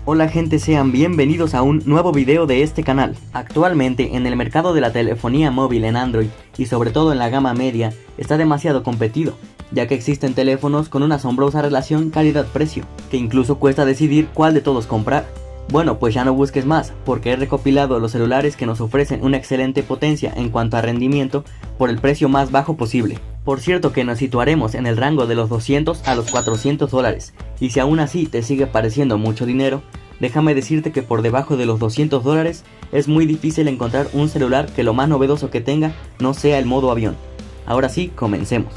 Hola gente, sean bienvenidos a un nuevo video de este canal. Actualmente en el mercado de la telefonía móvil en Android y sobre todo en la gama media está demasiado competido, ya que existen teléfonos con una asombrosa relación calidad-precio, que incluso cuesta decidir cuál de todos comprar. Bueno, pues ya no busques más, porque he recopilado los celulares que nos ofrecen una excelente potencia en cuanto a rendimiento por el precio más bajo posible. Por cierto que nos situaremos en el rango de los 200 a los 400 dólares, y si aún así te sigue pareciendo mucho dinero, déjame decirte que por debajo de los 200 dólares es muy difícil encontrar un celular que lo más novedoso que tenga no sea el modo avión. Ahora sí, comencemos.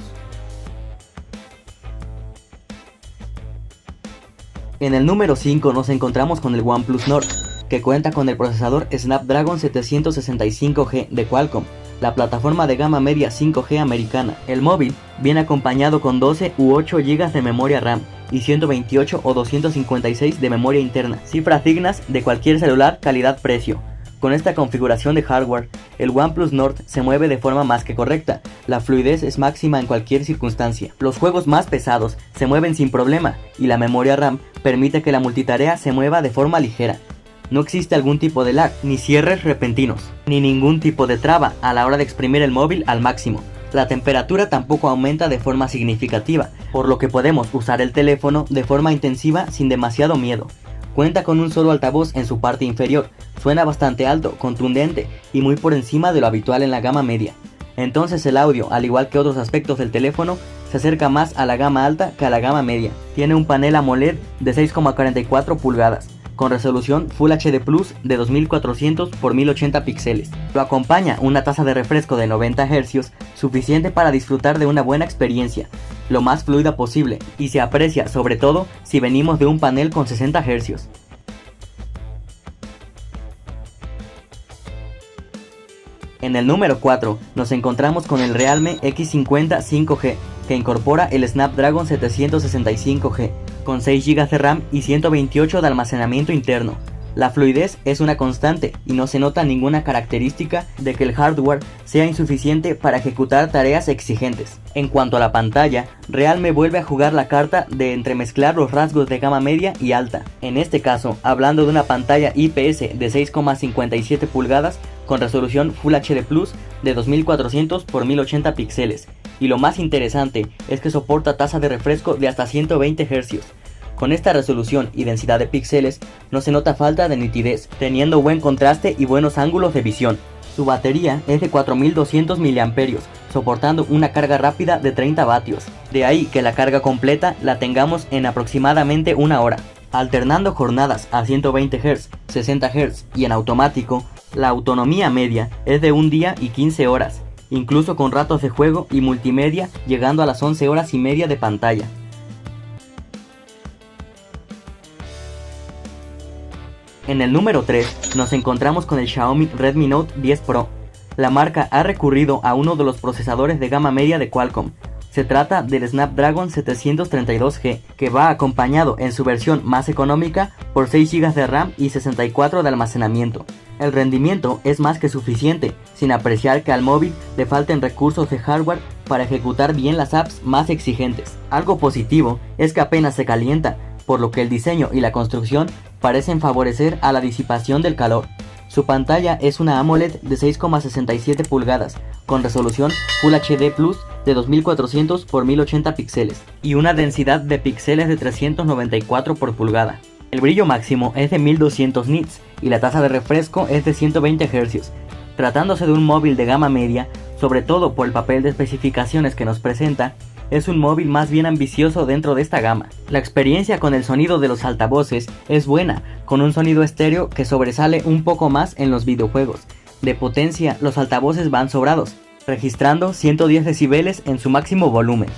En el número 5 nos encontramos con el OnePlus Nord, que cuenta con el procesador Snapdragon 765G de Qualcomm, la plataforma de gama media 5G americana. El móvil viene acompañado con 12 u 8 GB de memoria RAM y 128 o 256 de memoria interna, cifras dignas de cualquier celular calidad-precio. Con esta configuración de hardware, el OnePlus Nord se mueve de forma más que correcta, la fluidez es máxima en cualquier circunstancia. Los juegos más pesados se mueven sin problema y la memoria RAM permite que la multitarea se mueva de forma ligera. No existe algún tipo de lag, ni cierres repentinos, ni ningún tipo de traba a la hora de exprimir el móvil al máximo. La temperatura tampoco aumenta de forma significativa, por lo que podemos usar el teléfono de forma intensiva sin demasiado miedo. Cuenta con un solo altavoz en su parte inferior, suena bastante alto, contundente y muy por encima de lo habitual en la gama media. Entonces el audio, al igual que otros aspectos del teléfono, se acerca más a la gama alta que a la gama media. Tiene un panel AMOLED de 6,44 pulgadas, con resolución Full HD Plus de 2400 x 1080 píxeles. Lo acompaña una tasa de refresco de 90 Hz, suficiente para disfrutar de una buena experiencia, lo más fluida posible, y se aprecia sobre todo si venimos de un panel con 60 Hz. En el número 4 nos encontramos con el Realme X50 5G, que incorpora el Snapdragon 765G, con 6 GB de RAM y 128 de almacenamiento interno. La fluidez es una constante y no se nota ninguna característica de que el hardware sea insuficiente para ejecutar tareas exigentes. En cuanto a la pantalla, Realme vuelve a jugar la carta de entremezclar los rasgos de gama media y alta. En este caso, hablando de una pantalla IPS de 6,57 pulgadas con resolución Full HD Plus de 2400 x 1080 píxeles. Y lo más interesante es que soporta tasa de refresco de hasta 120 Hz. Con esta resolución y densidad de píxeles no se nota falta de nitidez, teniendo buen contraste y buenos ángulos de visión. Su batería es de 4200 mAh, soportando una carga rápida de 30 vatios. De ahí que la carga completa la tengamos en aproximadamente una hora. Alternando jornadas a 120 Hz, 60 Hz y en automático, la autonomía media es de un día y 15 horas, incluso con ratos de juego y multimedia llegando a las 11 horas y media de pantalla. En el número 3 nos encontramos con el Xiaomi Redmi Note 10 Pro. La marca ha recurrido a uno de los procesadores de gama media de Qualcomm. Se trata del Snapdragon 732G, que va acompañado en su versión más económica por 6 GB de RAM y 64 de almacenamiento. El rendimiento es más que suficiente, sin apreciar que al móvil le falten recursos de hardware para ejecutar bien las apps más exigentes. Algo positivo es que apenas se calienta, por lo que el diseño y la construcción parecen favorecer a la disipación del calor. Su pantalla es una AMOLED de 6,67 pulgadas, con resolución Full HD Plus de 2400 x 1080 píxeles y una densidad de píxeles de 394 por pulgada. El brillo máximo es de 1200 nits y la tasa de refresco es de 120 Hz. Tratándose de un móvil de gama media, sobre todo por el papel de especificaciones que nos presenta, es un móvil más bien ambicioso dentro de esta gama. La experiencia con el sonido de los altavoces es buena, con un sonido estéreo que sobresale un poco más en los videojuegos. De potencia, los altavoces van sobrados, registrando 110 decibeles en su máximo volumen.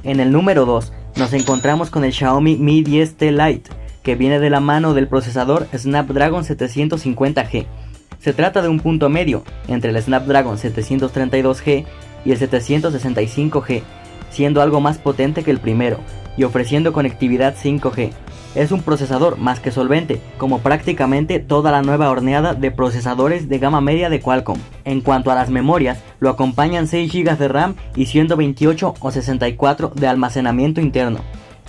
En el número 2 nos encontramos con el Xiaomi Mi 10T Lite, que viene de la mano del procesador Snapdragon 750G. Se trata de un punto medio entre el Snapdragon 732G y el 765G, siendo algo más potente que el primero y ofreciendo conectividad 5G. Es un procesador más que solvente, como prácticamente toda la nueva horneada de procesadores de gama media de Qualcomm. En cuanto a las memorias, lo acompañan 6 GB de RAM y 128 o 64 de almacenamiento interno.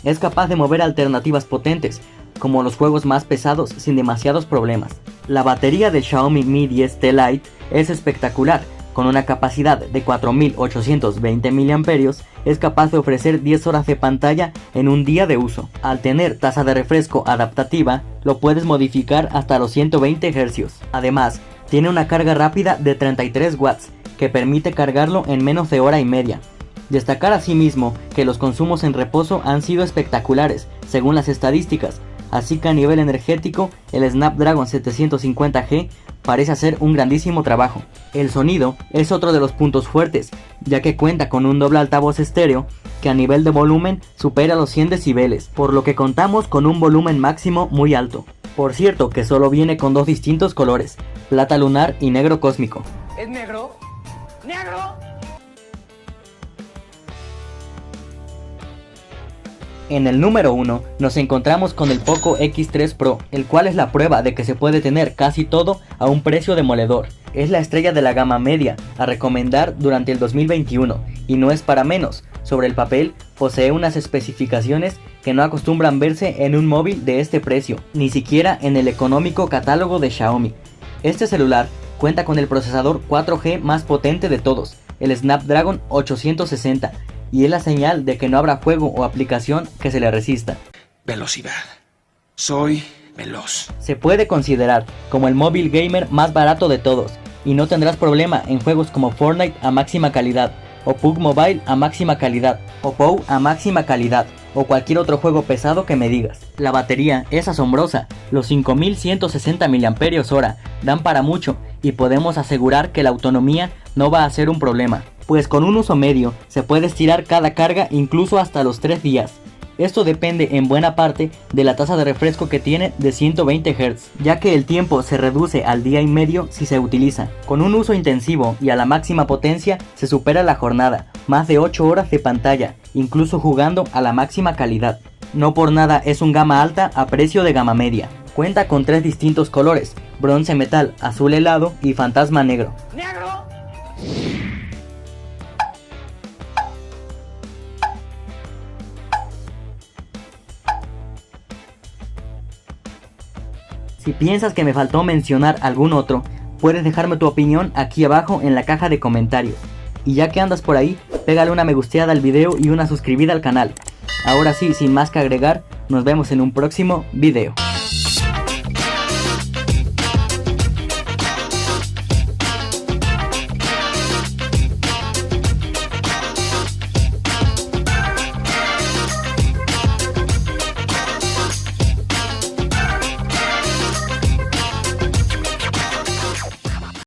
Es capaz de mover alternativas potentes, como los juegos más pesados sin demasiados problemas. La batería del Xiaomi Mi 10T Lite es espectacular. Con una capacidad de 4820 mAh, es capaz de ofrecer 10 horas de pantalla en un día de uso. Al tener tasa de refresco adaptativa, lo puedes modificar hasta los 120 Hz. Además, tiene una carga rápida de 33 watts, que permite cargarlo en menos de hora y media. Destacar asimismo que los consumos en reposo han sido espectaculares, según las estadísticas, así que a nivel energético, el Snapdragon 750G parece hacer un grandísimo trabajo. El sonido es otro de los puntos fuertes, ya que cuenta con un doble altavoz estéreo que a nivel de volumen supera los 100 decibeles, por lo que contamos con un volumen máximo muy alto. Por cierto que solo viene con dos distintos colores, plata lunar y negro cósmico. ¿Es negro? ¡Negro! En el número 1 nos encontramos con el Poco X3 Pro, el cual es la prueba de que se puede tener casi todo a un precio demoledor. Es la estrella de la gama media a recomendar durante el 2021 y no es para menos. Sobre el papel posee unas especificaciones que no acostumbran verse en un móvil de este precio, ni siquiera en el económico catálogo de Xiaomi. Este celular cuenta con el procesador 4G más potente de todos, el Snapdragon 860, y es la señal de que no habrá juego o aplicación que se le resista. Velocidad. Soy veloz. Se puede considerar como el móvil gamer más barato de todos, y no tendrás problema en juegos como Fortnite a máxima calidad, o PUBG Mobile a máxima calidad, o POW a máxima calidad, o cualquier otro juego pesado que me digas. La batería es asombrosa, los 5160 mAh dan para mucho, y podemos asegurar que la autonomía no va a ser un problema, pues con un uso medio se puede estirar cada carga incluso hasta los 3 días. Esto depende en buena parte de la tasa de refresco que tiene de 120 Hz, ya que el tiempo se reduce al día y medio si se utiliza. Con un uso intensivo y a la máxima potencia se supera la jornada, más de 8 horas de pantalla, incluso jugando a la máxima calidad. No por nada es un gama alta a precio de gama media. Cuenta con 3 distintos colores, bronce metal, azul helado y fantasma negro. ¡Negro! Si piensas que me faltó mencionar algún otro, puedes dejarme tu opinión aquí abajo en la caja de comentarios. Y ya que andas por ahí, pégale una me gusteada al video y una suscribida al canal. Ahora sí, sin más que agregar, nos vemos en un próximo video.